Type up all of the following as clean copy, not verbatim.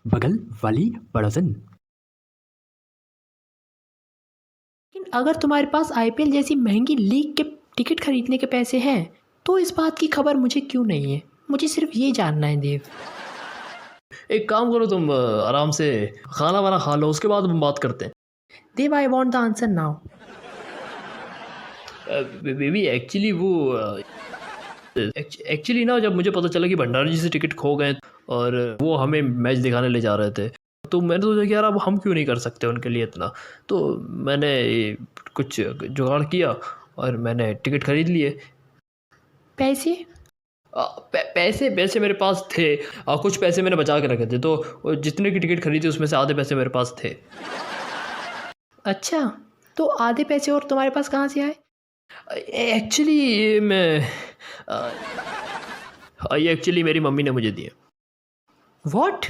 बगल वाली पड़ोसन। लेकिन अगर तुम्हारे पास आईपीएल जैसी महंगी लीग के टिकट खरीदने के पैसे हैं तो इस बात की खबर मुझे क्यों नहीं है? मुझे सिर्फ ये जानना है देव। एक काम करो तुम आराम से खाना वाना खा लो, उसके बाद हम बात करते हैं। Dev I want the answer now. Baby actually वो एक्चुअली ना, जब मुझे पता चला कि भंडारी जी से टिकट खो गए और वो हमें मैच दिखाने ले जा रहे थे, तो मैंने सोचा कि यार अब हम क्यों नहीं कर सकते उनके लिए इतना। तो मैंने कुछ जुगाड़ किया और मैंने टिकट खरीद लिए। पैसे? पैसे पैसे मेरे पास थे। कुछ पैसे मैंने बचा के रखे थे, तो जितने की टिकट खरीदी उसमें से आधे पैसे मेरे पास थे। अच्छा, तो आधे पैसे और तुम्हारे पास कहाँ से आए? एक्चुअली ये एक्चुअली मेरी मम्मी ने मुझे दिए। वॉट?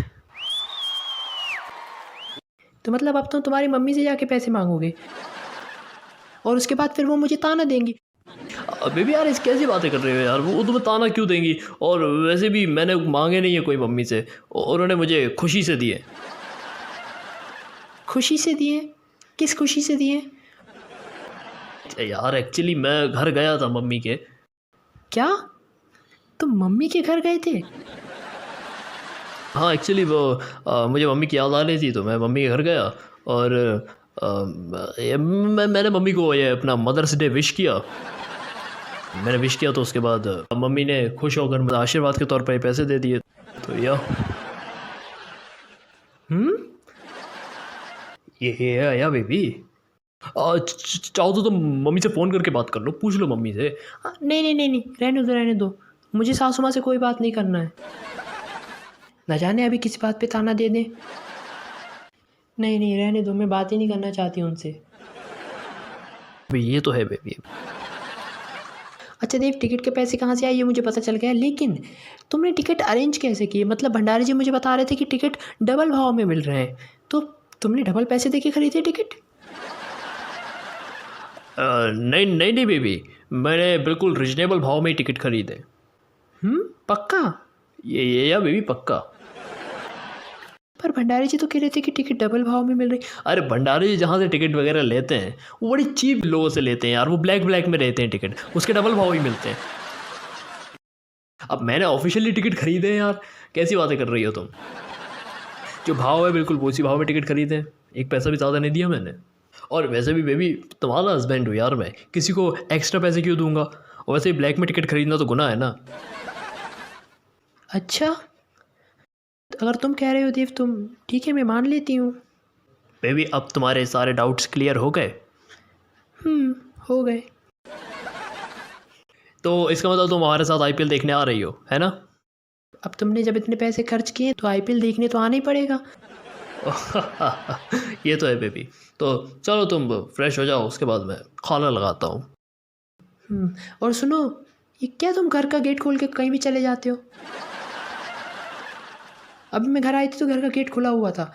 तो मतलब अब तुम तुम्हारी मम्मी से जाके पैसे मांगोगे और उसके बाद फिर वो मुझे ताना देंगी? बेबी यार, इस कैसी बातें कर रहे हो यार, वो तुम्हें ताना क्यों देंगी? और वैसे भी मैंने मांगे नहीं है कोई मम्मी से, उन्होंने मुझे खुशी से दिए। खुशी से दिए? किस खुशी से दिए? यार एक्चुअली मैं घर गया था मम्मी के। क्या तुम मम्मी के घर गए थे? हाँ एक्चुअली वो मुझे मम्मी की याद आ रही थी, तो मैं मम्मी के घर गया और मैंने मम्मी को ये अपना मदर्स डे विश किया। मैंने विश किया तो उसके बाद मम्मी ने खुश होकर मुझे आशीर्वाद के तौर पर ये पैसे दे दिए। तो या बेबी, चाहो तो तुम मम्मी से फ़ोन करके बात कर लो, पूछ लो मम्मी से। नहीं नहीं नहीं नहीं, रहने दो रहने दो। मुझे सासू माँ से कोई बात नहीं करना है। न जाने अभी किस बात पे ताना दे दें। नहीं नहीं, रहने दो, मैं बात ही नहीं करना चाहती उनसे। ये तो है बेबी। अच्छा देव, टिकट के पैसे कहाँ से आए ये मुझे पता चल गया, लेकिन तुमने टिकट अरेंज कैसे किए? मतलब भंडारी जी मुझे बता रहे थे कि टिकट डबल भाव में मिल रहे हैं, तो तुमने डबल पैसे दे के खरीदे टिकट? नहीं नहीं नहीं बेबी, मैंने बिल्कुल रिजनेबल भाव में ही टिकट खरीदे। पक्का? ये या बेबी पक्का। पर भंडारी जी तो कह रहे थे कि टिकट डबल भाव में मिल रही। अरे भंडारी जी जहाँ से टिकट वगैरह लेते हैं वो बड़ी चीप लोगों से लेते हैं यार, वो ब्लैक में रहते हैं टिकट, उसके डबल भाव ही मिलते हैं। अब मैंने ऑफिशियली टिकट खरीदे हैं यार, कैसी बातें कर रही हो तुम? जो भाव है बिल्कुल उसी भाव में टिकट खरीदे हैं, एक पैसा भी ज़्यादा नहीं दिया मैंने। और वैसे भी बेबी तुम्हारा हस्बैंड हूँ यार, मैं किसी को एक्स्ट्रा पैसे क्यों दूंगा? और वैसे ही ब्लैक में टिकट खरीदना तो गुनाह है ना। अच्छा, अगर तुम कह रहे हो देव, तुम ठीक है, मैं मान लेती हूँ। बेबी अब तुम्हारे सारे डाउट्स क्लियर हो गए? हो गए। तो इसका मतलब तुम हमारे साथ आईपीएल देखने आ रही हो, है ना? अब तुमने जब इतने पैसे खर्च किए तो आईपीएल देखने तो आना ही पड़ेगा। ये तो है बेबी। तो चलो तुम फ्रेश हो जाओ, उसके बाद मैं खाना लगाता हूँ। और सुनो, ये क्या तुम घर का गेट खोल के कहीं भी चले जाते हो? अभी मैं घर आई थी तो घर का गेट खुला हुआ था।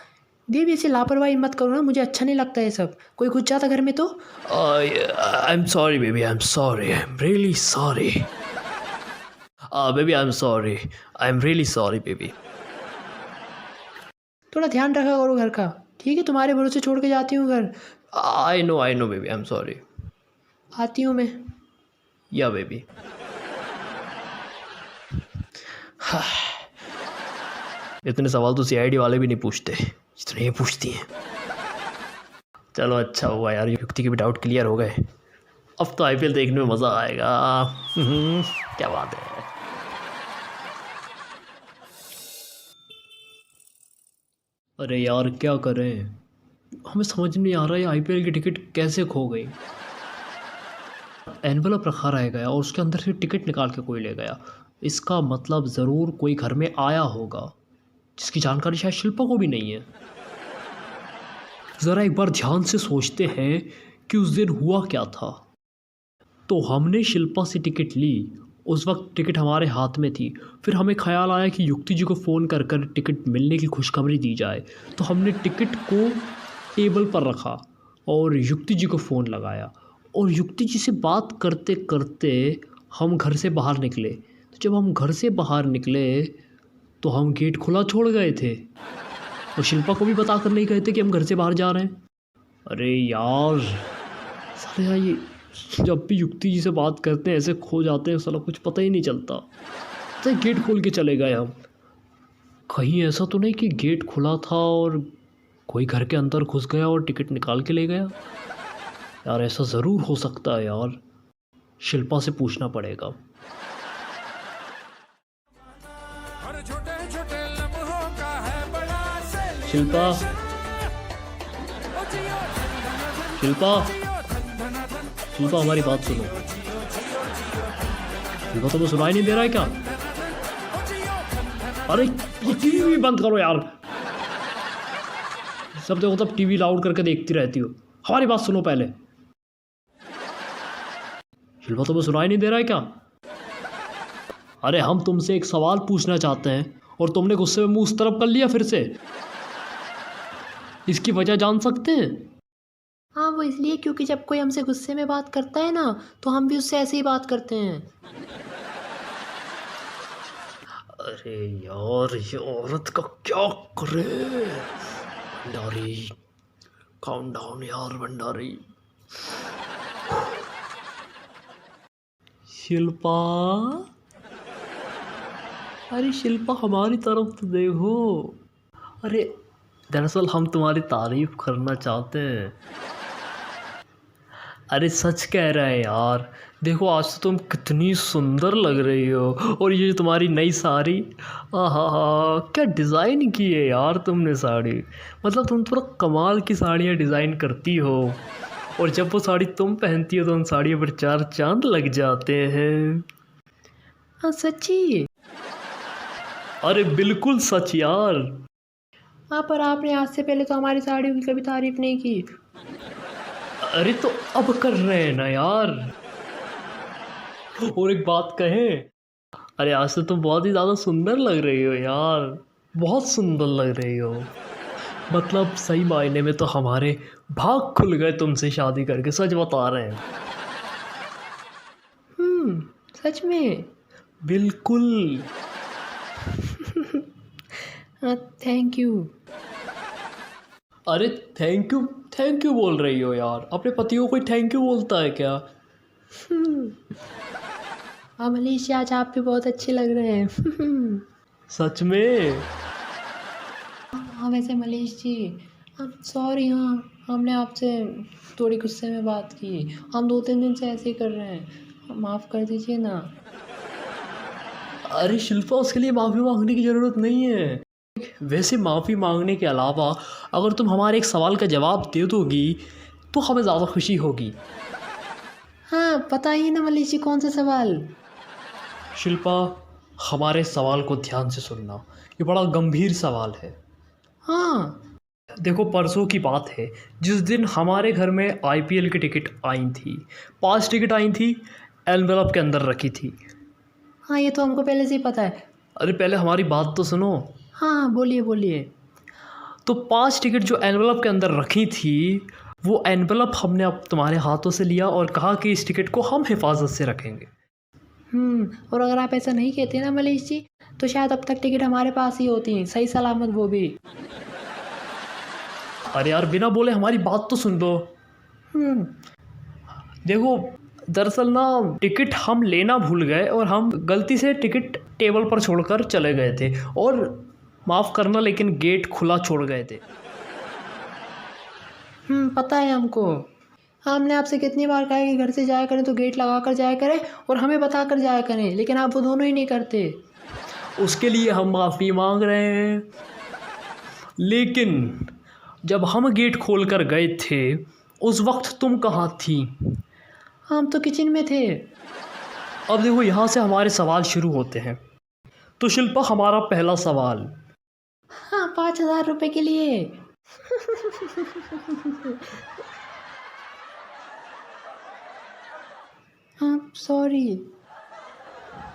देव ऐसे लापरवाही मत करो ना, मुझे अच्छा नहीं लगता है सब। कोई घुस जाता घर में तो। I am sorry baby, I am sorry, I am really sorry. Baby I am sorry, I am really sorry baby. थोड़ा ध्यान रखा करो घर का, ठीक है? तुम्हारे भरोसे छोड़ के जाती हूँ घर। I know baby, I am sorry. आती हूँ मैं। या बेबी। इतने सवाल तो सीआईडी वाले भी नहीं पूछते जितने ये पूछती हैं। चलो अच्छा हुआ यार, युक्ति के भी डाउट क्लियर हो गए। अब तो आईपीएल देखने में मज़ा आएगा। क्या बात है। अरे यार क्या करें, हमें समझ नहीं आ रहा है आईपीएल की टिकट कैसे खो गई। एनवलप रखा रह गया और उसके अंदर से टिकट निकाल के कोई ले गया। इसका मतलब ज़रूर कोई घर में आया होगा जिसकी जानकारी शायद शिल्पा को भी नहीं है। ज़रा एक बार ध्यान से सोचते हैं कि उस दिन हुआ क्या था। तो हमने शिल्पा से टिकट ली, उस वक्त टिकट हमारे हाथ में थी। फिर हमें ख्याल आया कि युक्ति जी को फ़ोन कर कर टिकट मिलने की खुशखबरी दी जाए, तो हमने टिकट को टेबल पर रखा और युक्ति जी को फ़ोन लगाया और युक्ति जी से बात करते करते हम घर से बाहर निकले। तो जब हम घर से बाहर निकले तो हम गेट खुला छोड़ गए थे। और शिल्पा को भी बता कर नहीं कहते कि हम घर से बाहर जा रहे हैं। अरे यार साले यार, ये जब भी युक्ति जी से बात करते हैं ऐसे खो जाते हैं, साला कुछ पता ही नहीं चलता। तो गेट खोल के चले गए हम। कहीं ऐसा तो नहीं कि गेट खुला था और कोई घर के अंदर घुस गया और टिकट निकाल के ले गया? यार ऐसा ज़रूर हो सकता है यार, शिल्पा से पूछना पड़ेगा। शिल्पा, शिल्पा, शिल्पा हमारी बात सुनो। शिल्पा तुम्हें सुनाई नहीं दे रहा है क्या? अरे ये टीवी बंद करो यार, सब देखो तब टीवी लाउड करके देखती रहती हो। हमारी बात सुनो पहले। शिल्पा तुम्हें सुनाई नहीं दे रहा है क्या? अरे हम तुमसे एक सवाल पूछना चाहते हैं और तुमने गुस्से में मुंह उस तरफ कर लिया फिर से। इसकी वजह जान सकते हैं? हाँ, वो इसलिए क्योंकि जब कोई हमसे गुस्से में बात करता है ना, तो हम भी उससे ऐसे ही बात करते हैं। अरे यार ये औरत का क्या करे। भंडारी काउंट डाउन यार, भंडारी। शिल्पा, अरे शिल्पा हमारी तरफ तो देखो। अरे दरअसल हम तुम्हारी तारीफ करना चाहते हैं। अरे सच कह रहा है यार, देखो आज तो तुम कितनी सुंदर लग रही हो। और ये जो तुम्हारी नई साड़ी, आहा हा, क्या डिज़ाइन की है यार तुमने साड़ी। मतलब तुम थोड़ा कमाल की साड़ियाँ डिज़ाइन करती हो, और जब वो साड़ी तुम पहनती हो तो उन साड़ियों पर चार चांद लग जाते हैं। हाँ सच्ची। अरे बिल्कुल सच यार। हाँ, पर आपने आज से पहले तो हमारी साड़ियों की कभी तारीफ नहीं की। अरे तो अब कर रहे हैं ना यार। और एक बात कहें, अरे आज से तुम बहुत ही ज़्यादा सुंदर लग रही हो यार, बहुत सुंदर लग रही हो। मतलब सही मायने में तो हमारे भाग खुल गए तुमसे शादी करके, सच बता रहे हैं। सच में? बिल्कुल। हाँ, थैंक यू। अरे थैंक यू बोल रही हो यार? अपने पति को कोई थैंक यू बोलता है क्या? हाँ मनीष जी, आज आप भी बहुत अच्छे लग रहे हैं। सच में? हाँ वैसे मनीष जी, सॉरी, हाँ हमने आपसे थोड़ी गुस्से में बात की। हम 2-3 दिन से ऐसे ही कर रहे हैं, माफ़ कर दीजिए ना। अरे शिल्पा, उसके लिए माफ़ी मांगने की ज़रूरत नहीं है। वैसे माफ़ी मांगने के अलावा अगर तुम हमारे एक सवाल का जवाब दे दोगी तो हमें ज़्यादा खुशी होगी। हाँ बताइए ना मनीष जी, कौन सा सवाल? शिल्पा, हमारे सवाल को ध्यान से सुनना, ये बड़ा गंभीर सवाल है। हाँ। देखो परसों की बात है, जिस दिन हमारे घर में IPL की टिकट आई थी, 5 टिकट आई थी, एनवेलप के अंदर रखी थी। हाँ ये तो हमको पहले से ही पता है। अरे पहले हमारी बात तो सुनो। हाँ बोलिए बोलिए। तो 5 टिकट जो एनवेलप के अंदर रखी थी, वो एनवेलप हमने अब तुम्हारे हाथों से लिया और कहा कि इस टिकट को हम हिफाजत से रखेंगे। और अगर आप ऐसा नहीं कहते ना मनीष जी, तो शायद अब तक टिकट हमारे पास ही होती, सही सलामत, वो भी। अरे यार बिना बोले हमारी बात तो सुन दो। देखो दरअसल ना टिकट हम लेना भूल गए और हम गलती से टिकट टेबल पर छोड़कर चले गए थे, और माफ़ करना लेकिन गेट खुला छोड़ गए थे। पता है हमको। हमने आपसे कितनी बार कहा कि घर से जाया करें तो गेट लगा कर जाया करें और हमें बता कर जाया करें, लेकिन आप वो दोनों ही नहीं करते। उसके लिए हम माफ़ी मांग रहे हैं। लेकिन जब हम गेट खोल कर गए थे उस वक्त तुम कहाँ थी? हम तो किचन में थे। अब देखो यहाँ से हमारे सवाल शुरू होते हैं। तो शिल्पा, हमारा पहला सवाल। हाँ, 5,000 रुपये के लिए। हाँ सॉरी।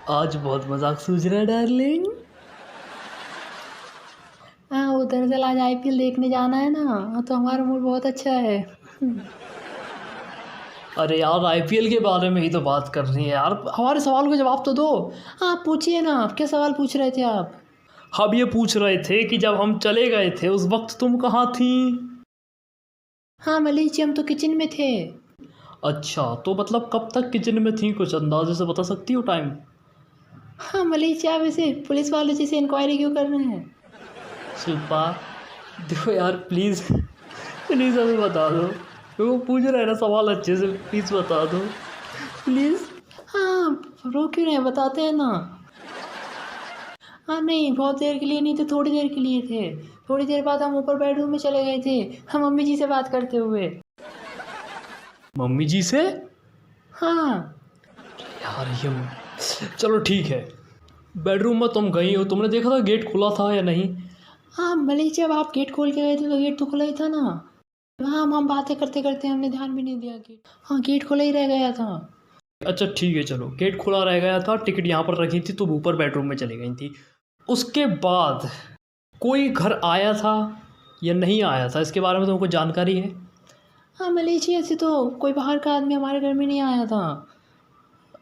आज बहुत मजाक सूझ रहा है डार्लिंग। हाँ वो दरअसल आज IPL देखने जाना है ना, तो हमारा मूड बहुत अच्छा है। अरे यार IPL के बारे में ही तो बात कर रही है यार, हमारे सवाल का जवाब तो दो। हाँ पूछिए ना, आप क्या सवाल पूछ रहे थे आप? हम ये पूछ रहे थे कि जब हम चले गए थे उस वक्त तुम कहाँ थी? हाँ मलिक जी, हम तो किचन में थे। अच्छा, तो मतलब कब तक किचन में थी, कुछ अंदाजे से बता सकती हो टाइम? हाँ मलिक जी, आप ऐसे पुलिस वाले जैसे इंक्वायरी क्यों कर रहे हैं? शिल्पा देखो यार, प्लीज़ प्लीज़ हमें बता दो, वो पूछ रहे हैं ना सवाल अच्छे से, प्लीज़ बता दो प्लीज़। हाँ रो क्यों रहे हैं, बताते हैं ना। हाँ नहीं, बहुत देर के लिए नहीं थे, थोड़ी देर के लिए थे। थोड़ी देर बाद हम ऊपर बेडरूम में चले गए थे, हम मम्मी जी से बात करते हुए। मम्मी जी से? हाँ यार ये, चलो ठीक है। बेडरूम में तुम गई हो, तुमने देखा था गेट खुला था या नहीं? हाँ मलिक जी, जब आप गेट खोल के गए थे तो गेट तो खुला ही था ना। हाँ हम बातें करते करते हमने ध्यान भी नहीं दिया गेट, हाँ गेट खुला ही रह गया था। अच्छा ठीक है, चलो गेट खुला रह गया था, टिकट यहाँ पर रखी थी, तुम ऊपर बेडरूम में चली गई थी। उसके बाद कोई घर आया था या नहीं आया था, इसके बारे में तुमको जानकारी है? हाँ मलिक जी, ऐसे तो कोई बाहर का आदमी हमारे घर में नहीं आया था।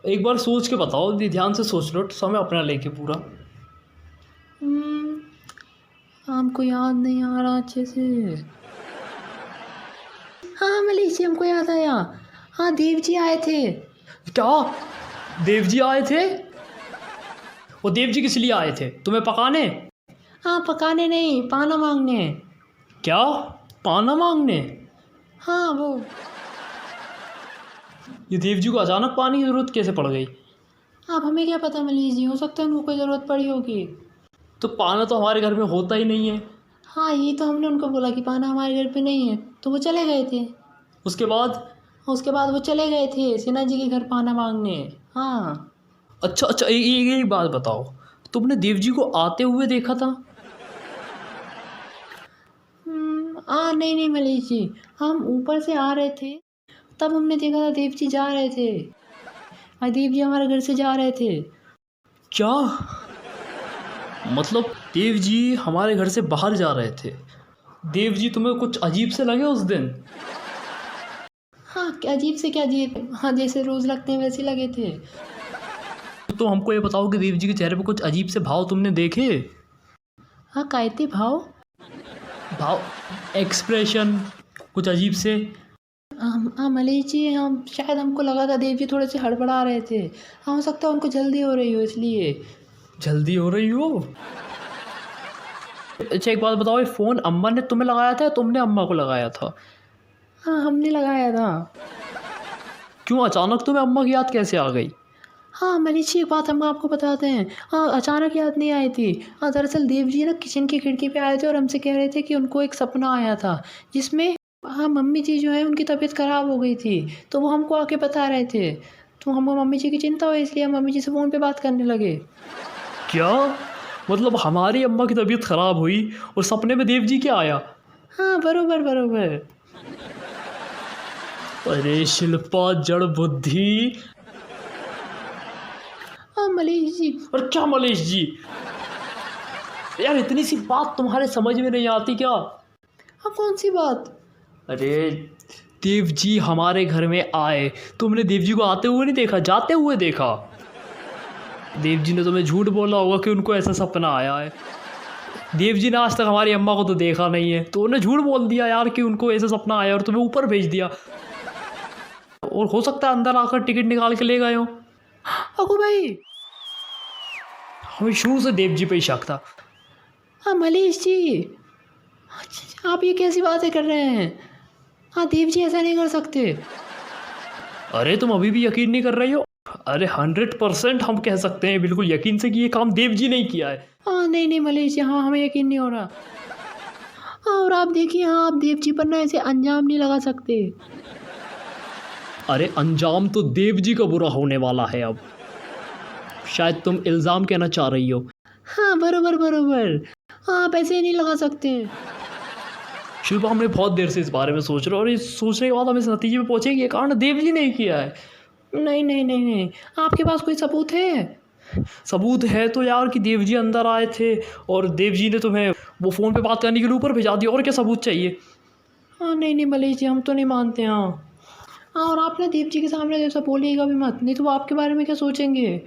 एक बार सोच के बताओ, ध्यान से सोच लो, समय अपना लेके पूरा। हम्म, हमको याद नहीं आ रहा अच्छे से। हाँ मलिक जी, हमको याद आया। हाँ देव जी आए थे। क्या देव जी आए थे? वो देव जी किस लिए आए थे, तुम्हें पकाने? हाँ पकाने नहीं, पाना मांगने। क्या, पाना मांगने? हाँ वो, ये देव जी को अचानक पानी की जरूरत कैसे पड़ गई? अब हमें क्या पता मलिक जी, हो सकता है उनको कोई ज़रूरत पड़ी होगी। तो पाना तो हमारे घर में होता ही नहीं है। हाँ ये तो हमने उनको बोला कि पाना हमारे घर पे नहीं है, तो वो चले गए थे। उसके बाद? उसके बाद वो चले गए थे सिन्हा जी के घर पाना मांगने। हाँ। अच्छा अच्छा, एक बात बताओ, तुमने देव जी को आते हुए देखा था? नहीं नहीं मलिक जी, हम ऊपर से आ रहे थे, तब हमने देखा था देव जी जा रहे थे। देव जी हमारे घर से जा रहे थे। क्या मतलब, देव जी हमारे घर से बाहर जा रहे थे? देव जी तुम्हें कुछ अजीब से लगे उस दिन? हाँ क्या अजीब से क्या अजीब, हाँ जैसे रोज़ लगते हैं वैसे लगे थे। तो हमको ये बताओ कि देव जी के चेहरे पे कुछ अजीब से भाव तुमने देखे? हाँ कायते भाव। भाव, एक्सप्रेशन कुछ अजीब से? हाँ मलिक जी, हम शायद हमको लगा था देव जी थोड़े से हड़बड़ा रहे थे। हाँ हो सकता है उनको जल्दी हो रही हो इसलिए। जल्दी हो रही हो? अच्छा एक बात बताओ, ये फ़ोन अम्मा ने तुम्हें लगाया था या तुमने अम्मा को लगाया था? हाँ हमने लगाया था। क्यों अचानक तुम्हें अम्मा की याद कैसे आ गई? हाँ मनीष जी, एक बात हम आपको बताते हैं। हाँ अचानक याद नहीं आई थी। हाँ दरअसल देव जी ना किचन की खिड़की पे आए थे और हमसे कह रहे थे कि उनको एक सपना आया था जिसमें हाँ मम्मी जी जो है उनकी तबीयत ख़राब हो गई थी, तो वो हमको आके बता रहे थे। तो हमको मम्मी जी की चिंता हुई, इसलिए हम मम्मी जी से फ़ोन पे बात करने लगे। क्या मतलब, हमारी अम्मा की तबीयत ख़राब हुई और सपने में देव जी क्या आया? हाँ बरोबर बरोबर। अरे शिल्पा जड़ बुद्धि। हाँ मनीष जी। और क्या मलेश जी, यार इतनी सी बात तुम्हारे समझ में नहीं आती क्या? हाँ कौन सी बात? अरे देव जी हमारे घर में आए, तुमने देव जी को आते हुए नहीं देखा, जाते हुए देखा। देव जी ने तुम्हें झूठ बोला होगा कि उनको ऐसा सपना आया है। देव जी ने आज तक हमारी अम्मा को तो देखा नहीं है, तो उन्हें झूठ बोल दिया यार कि उनको ऐसा सपना आया और तुम्हें ऊपर भेज दिया। और हो सकता है अंदर आकर टिकट निकाल के ले गए हो। अगो भाई। हमें शुरू से देव जी पे ही शक था। हाँ मनीष जी, अच्छा, आप ये कैसी बातें कर रहे हैं? हाँ देव जी ऐसा नहीं कर सकते। अरे तुम अभी भी यकीन नहीं कर रही हो? अरे 100% हम कह सकते हैं बिल्कुल यकीन से कि ये काम देव जी नहीं किया है। हाँ नहीं नहीं मनीष जी, हाँ हमें यकीन नहीं हो रहा। हाँ और आप देखिए, हाँ आप देव जी पर ना ऐसे अंजाम नहीं लगा सकते। अरे अंजाम तो देव जी का बुरा होने वाला है अब। शायद तुम इल्ज़ाम कहना चाह रही हो। हाँ बरोबर बरोबर, हाँ आप ऐसे ही नहीं लगा सकते। शिल्पा हमने बहुत देर से इस बारे में सोच रहे और इस सोचने के बाद हम इस नतीजे पे पहुंचे कि ये कांड देव जी ने किया है। नहीं नहीं नहीं नहीं, आपके पास कोई सबूत है? सबूत है तो यार कि देव जी अंदर आए थे और देव जी ने तुम्हें वो फ़ोन पे बात करने के लिए ऊपर भेजा दिया, और क्या सबूत चाहिए? हाँ नहीं नहीं मनीष जी, हम तो नहीं मानते। हाँ और आप ना देव जी के सामने जैसा बोलिएगा भी मत, नहीं तो वो आपके बारे में क्या सोचेंगे।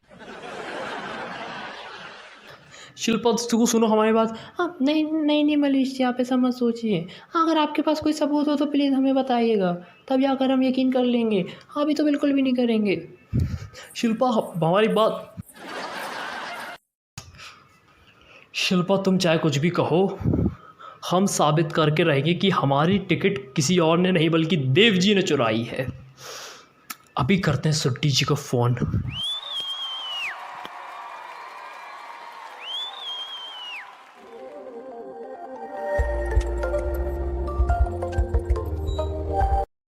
शिल्पा तू सुनो हमारी बात। हाँ, नहीं नहीं नहीं मनीष जी, आप ऐसा मत सोचिए। हाँ, अगर आपके पास कोई सबूत हो तो प्लीज़ हमें बताइएगा, तब जाकर हम यकीन कर लेंगे। हाँ, अभी तो बिल्कुल भी नहीं करेंगे। शिल्पा हमारी बात। शिल्पा तुम चाहे कुछ भी कहो, हम साबित करके रहेंगे कि हमारी टिकट किसी और ने नहीं बल्कि देव जी ने चुराई है। अभी करते हैं सुट्टी जी को फ़ोन।